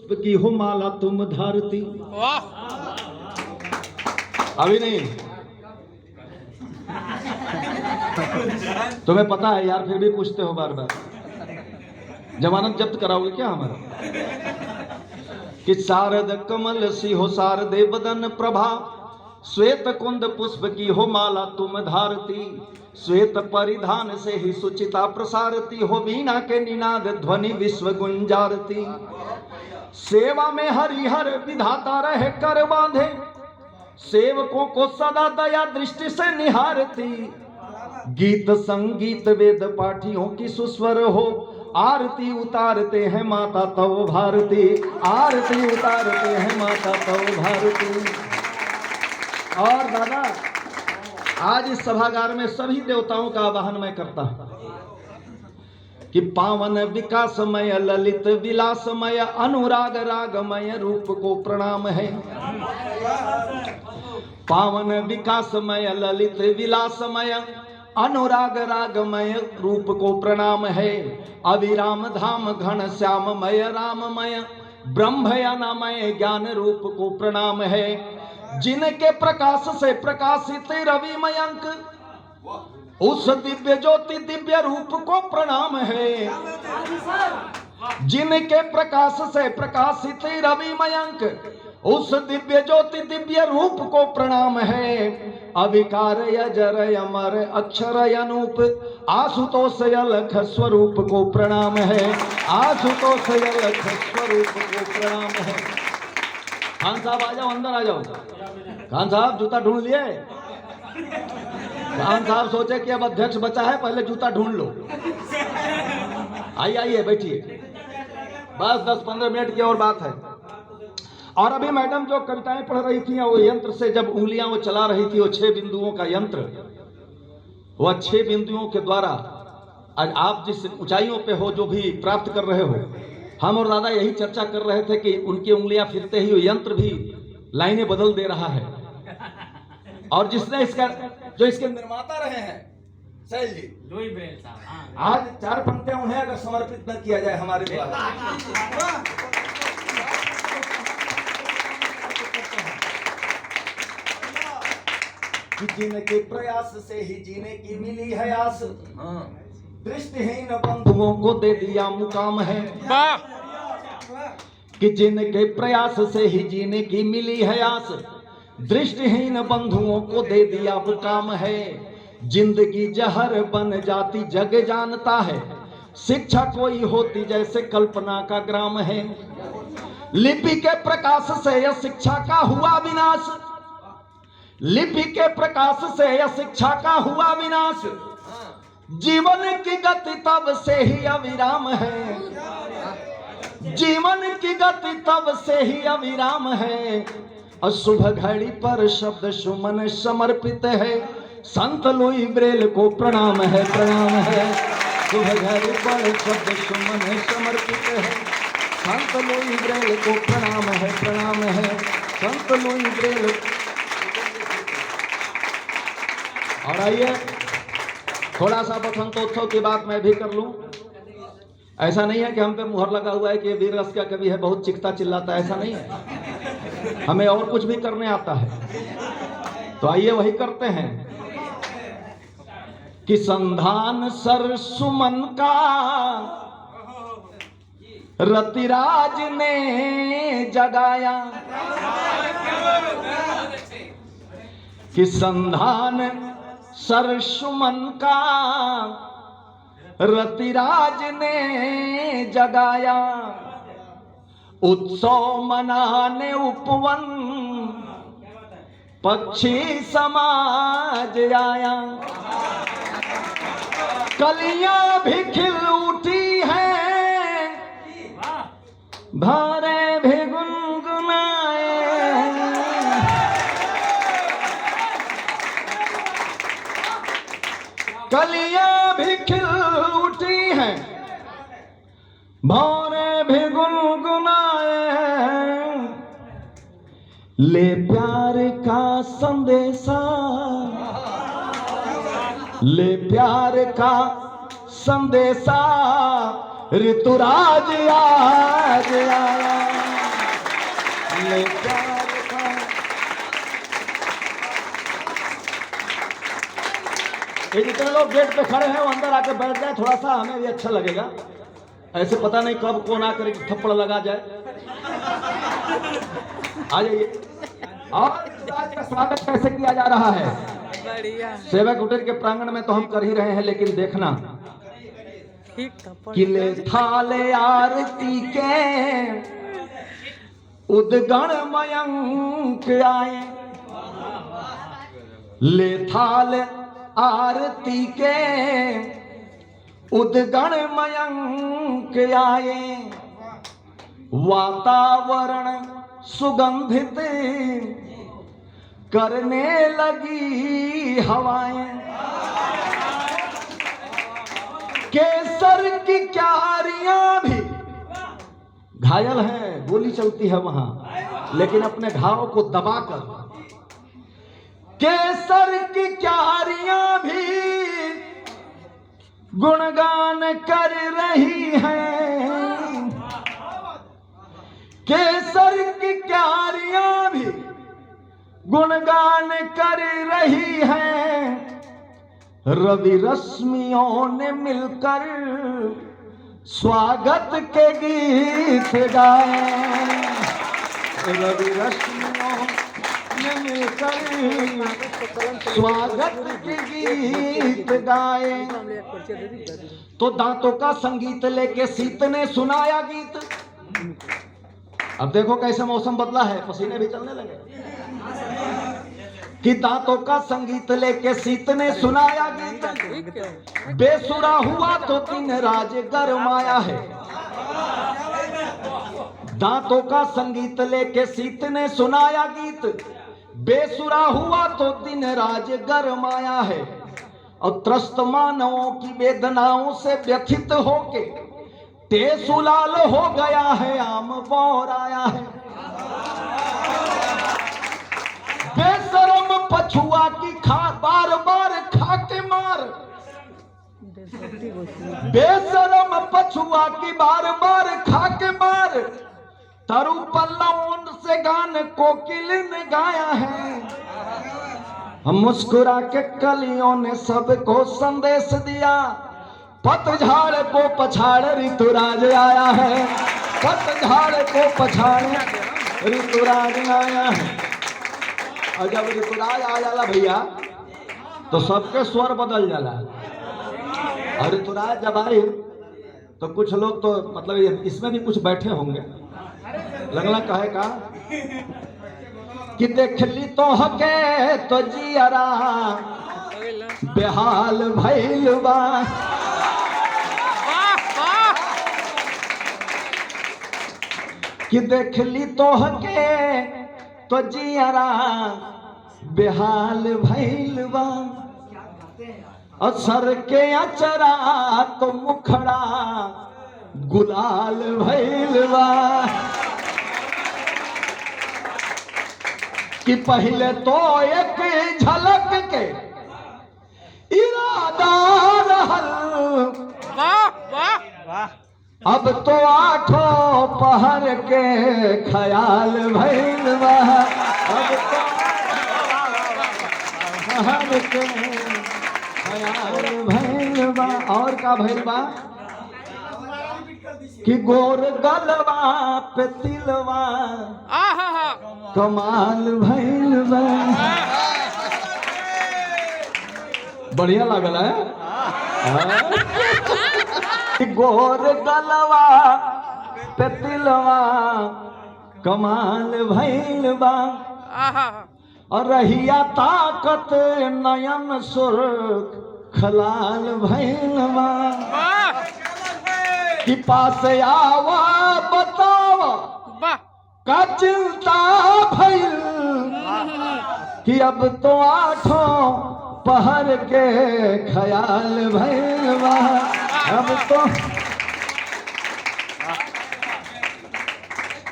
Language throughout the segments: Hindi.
पुष्प की हो माला तुम धारती। अभी नहीं, तुम्हें पता है यार, फिर भी पूछते हो बार बार। जमानत जब्त कराओगे क्या हमारा? कि शारद कमल सी हो शारदे बदन प्रभा, श्वेत कुंद पुष्प की हो माला तुम धारती। श्वेत परिधान से ही सुचिता प्रसारती हो, वीणा के निनाद ध्वनि विश्व गुंजारती। सेवा में हरिहर विधाता रहे कर बांधे, सेवकों को सदा दया दृष्टि से निहारती। गीत संगीत वेद पाठियों की सुस्वर हो, आरती उतारते हैं माता तव भारती। आरती उतारते हैं माता तव भारती। और दादा, आज इस सभागार में सभी देवताओं का आवाहन मैं करता हूं कि पावन विकासमय ललित विलासमय अनुराग रागमय रूप को प्रणाम है। पावन विकासमय ललित विलासमय अनुराग रागमय रूप को प्रणाम है। अविराम धाम घन श्याममय राममय ब्रह्मयानामय ज्ञान रूप को प्रणाम है। जिनके प्रकाश से प्रकाशित रविमयंक, उस दिव्य ज्योति दिव्य रूप को प्रणाम है। जिनके प्रकाश से प्रकाशित रविमयंक, उस दिव्य ज्योति दिव्य रूप को प्रणाम है। अविकार अजर अमर अक्षर अनूप, आशुतोष अलख स्वरूप को प्रणाम है। आशुतोष अलख स्वरूप को प्रणाम है। खान साहब आ जाओ, अंदर आ जाओ। खान साहब जूता ढूंढ लिए? खान साहब सोचे कि अब अध्यक्ष बचा है, पहले जूता ढूंढ लो। आइए आइए बैठिए, बस 10-15 मिनट की और बात है। और अभी मैडम जो कविताएं पढ़ रही थी, वो यंत्र से जब उंगलियां वो चला रही थी, वो 6 बिंदुओं का यंत्र, वह 6 बिंदुओं के द्वारा आज आप जिस ऊंचाइयों पे हो, जो भी प्राप्त कर रहे हो, हम और दादा यही चर्चा कर रहे थे कि उनकी उंगलियां फिरते ही वो यंत्र भी लाइनें बदल दे रहा है। और जिसने इसका, जो इसके निर्माता रहे हैं सैल जी, आज 4 पंक्तियां उन्हें अगर समर्पित न किया जाए हमारे द्वारा। कि जिनके प्रयास से ही जीने की मिली है आस, दृष्टिहीन बंधुओं को दे दिया मुकाम है। कि जिनके प्रयास से ही जीने की मिली है आस, दृष्टिहीन बंधुओं को दे दिया मुकाम है। जिंदगी जहर बन जाती जग जानता है, शिक्षा कोई होती जैसे कल्पना का ग्राम है। लिपि के प्रकाश से यह शिक्षा का हुआ विनाश, लिपि के प्रकाश से यह शिक्षा का हुआ विनाश। जीवन की गति तब से ही अविराम है, जीवन की गति तब से ही अविराम है। अशुभ घड़ी पर शब्द सुमन समर्पित है, संत लुई ब्रेल को प्रणाम है, प्रणाम है। शुभ घड़ी पर शब्द सुमन समर्पित है, संत लुई ब्रेल को प्रणाम है, प्रणाम है। संत लुई ब्रेल। और आइए थोड़ा सा बसंतोत्सव की बात मैं भी कर लूं। ऐसा नहीं है कि हम पे मुहर लगा हुआ है कि वीर रस का कवि है, बहुत चिकता चिल्लाता है, ऐसा नहीं है। हमें और कुछ भी करने आता है, तो आइए वही करते हैं। कि संधान सर सुमन का रतिराज ने जगाया, कि संधान सर सुमन का रतिराज ने जगाया। उत्सव मनाने उपवन पक्षी समाज आया। कलियां भी खिल उठी हैं, भारे भी गुनगुनाए। कलियां भी खिल उठी हैं, भौरे भी गुनगुनाए। ले प्यार का संदेशा, ले प्यार का संदेशा, ऋतुराज आज आया। ले प्यार का। ये जितने लोग गेट पे खड़े हैं वो अंदर आके बैठ जाए, थोड़ा सा हमें भी अच्छा लगेगा। ऐसे पता नहीं कब कौन आकर थप्पड़ लगा जाए। आ जाइए। और आज का स्वागत कैसे किया जा रहा है? सेवा कुटीर के प्रांगण में तो हम कर ही रहे हैं, लेकिन देखना किले थाले आरती के उद्गण मयंक आए, ले थाल आरती के उद्गण मयंक आए, वातावरण सुगंधित करने लगी हवाएं, केसर की क्यारियां भी घायल हैं, गोली चलती है वहां, लेकिन अपने घाव को दबाकर केसर की क्यारियां भी गुणगान कर रही हैं, केसर की क्यारियां भी गुणगान कर रही हैं, रवि रश्मियों ने मिलकर स्वागत के गीत गाए, रवि रश्मियों ने मिलकर स्वागत के गीत गाए। तो दांतों का संगीत लेके सीत ने सुनाया गीत। अब देखो कैसे मौसम बदला है, पसीने भी चलने लगे। कि दांतों का संगीत लेके सीत ने सुनाया गीत, बेसुरा हुआ तो तीन राज गरमाया है। दांतों का संगीत लेके सीत ने सुनाया गीत, बेसुरा हुआ तो तीन राज गरमाया है। और त्रस्त मानवों की वेदनाओं से व्यथित होके टेसुलाल हो गया है, आम बौराया है। बेशरम पछुआ की खा बार बार खा के मार, बेशरम पछुआ की बार बार खा के मार, तरु पल्लवन से गान कोकिल ने गाया है। हम मुस्कुरा के कलियों ने सबको संदेश दिया, पतझड़ को पछाड़ ऋतुराज आया है, पतझड़ को पछाड़ ऋतुराज आया है। और जब ऋतुराज आ जाला भैया तो सबके स्वर बदल जाला। और ऋतुराज जब आए तो कुछ लोग तो मतलब इसमें भी कुछ बैठे होंगे, लगला कहे का कि देख ली तो हके तो जियरा बेहाल भइल बा, कि देख ली तो हके तो जियरा बेहाल भइल बा, असर के अचरा तो मुखड़ा गुलाल भइल बा। कि पहले तो एक झलक के इरादा रहल, अब तो आठों पहर के ख्याल भइल बा, अब तो पहर के ख्याल भइल बा। और का भइल बा कि गोर गलवा पे तिलवा कमाल भइल बा। बढ़िया लागल है। गोर गलवा पे तिलवा कमाल भइल बा, और रहिया ताकत नयन सुर्ख खलाल भइल बा। कि पास आवा बतावा का चिंता भइल, कि अब तो आठों पहर के ख्याल भइल बा, अब तो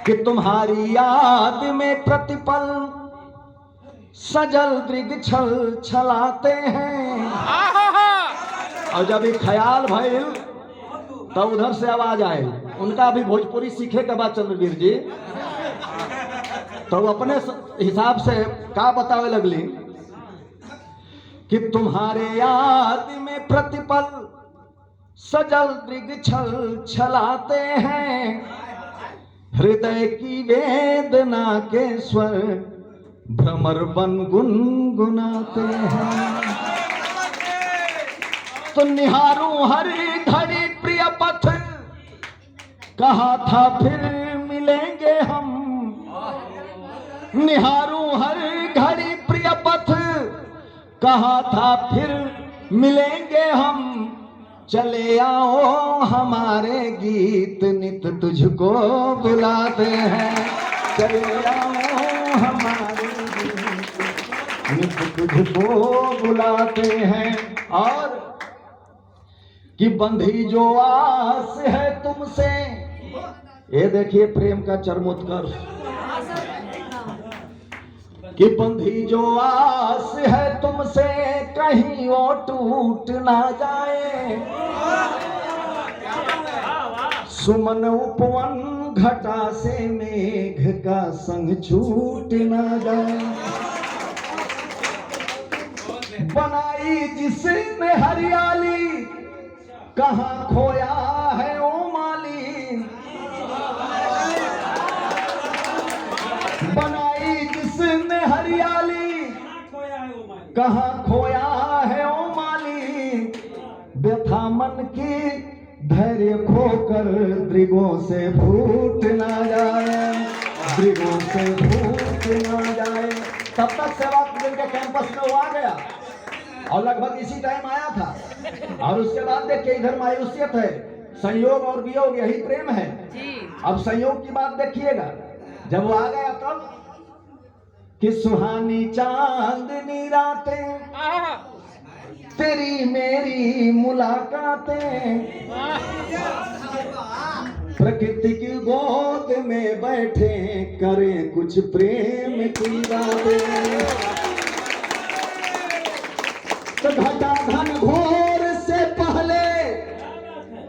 कि तुम्हारी याद में प्रतिपल सजल दृग छल छलाते हैं। और जब ये ख्याल भइल तो उधर से आवाज आए, उनका भी भोजपुरी सीखे के बाद चंद्रवीर जी तो अपने हिसाब से का बतावे लगली कि तुम्हारे याद में प्रतिपल सजल दृग छल छलाते हैं, हृदय की वेदना के स्वर भ्रमर बन गुनगुनाते हैं। तो निहारूं हर घड़ी प्रिय पथ, कहा था फिर मिलेंगे हम। निहारूं हर घड़ी प्रिय पथ, कहा था फिर मिलेंगे हम। चले आओ हमारे गीत नित तुझको बुलाते हैं। चले आओ हमारे गीत नित तुझको बुलाते हैं। और कि बंधी जो आस है तुमसे, ये देखिए प्रेम का चरमोत्कर्ष, कि बंधी जो आस है तुमसे कहीं वो टूट ना जाए। सुमन उपवन घटा से मेघ का संग छूट ना जाए। बनाई जिसने हरियाली, कहाँ खोया है ओ माली। बनाई जिसने हरियाली, कहाँ खोया है ओ माली। व्यथा मन की धैर्य खोकर दृगों से फूट ना जाए, दृगों से फूट ना जाए। तब तक सेवा सदन के कैंपस में वो आ गया और लगभग इसी टाइम आया था। और उसके बाद देखिए इधर मायूसियत है, संयोग और वियोग, यही प्रेम है। अब संयोग की बात देखिएगा, जब वो आ गया तब कि सुहानी चांदनी रातें, तेरी मेरी मुलाकातें, प्रकृति की गोद में बैठे करें कुछ प्रेम की बातें। तो घटा घन घोर से पहले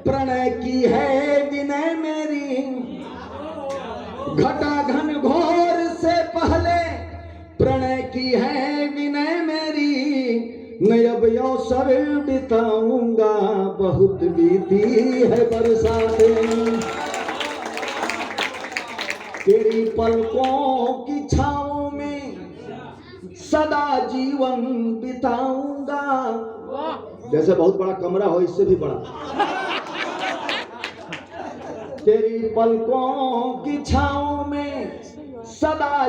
प्रणय की है विनय मेरी। घटा घन घोर से पहले प्रणय की है विनय मेरी। नयब अवसर बिताऊंगा, बहुत बीती है बरसातें। तेरी पलकों की छाँव में सदा जीवन बिताऊंगा। जैसे बहुत बड़ा कमरा हो, इससे भी बड़ा। तेरी पलकों की छाँव में सदा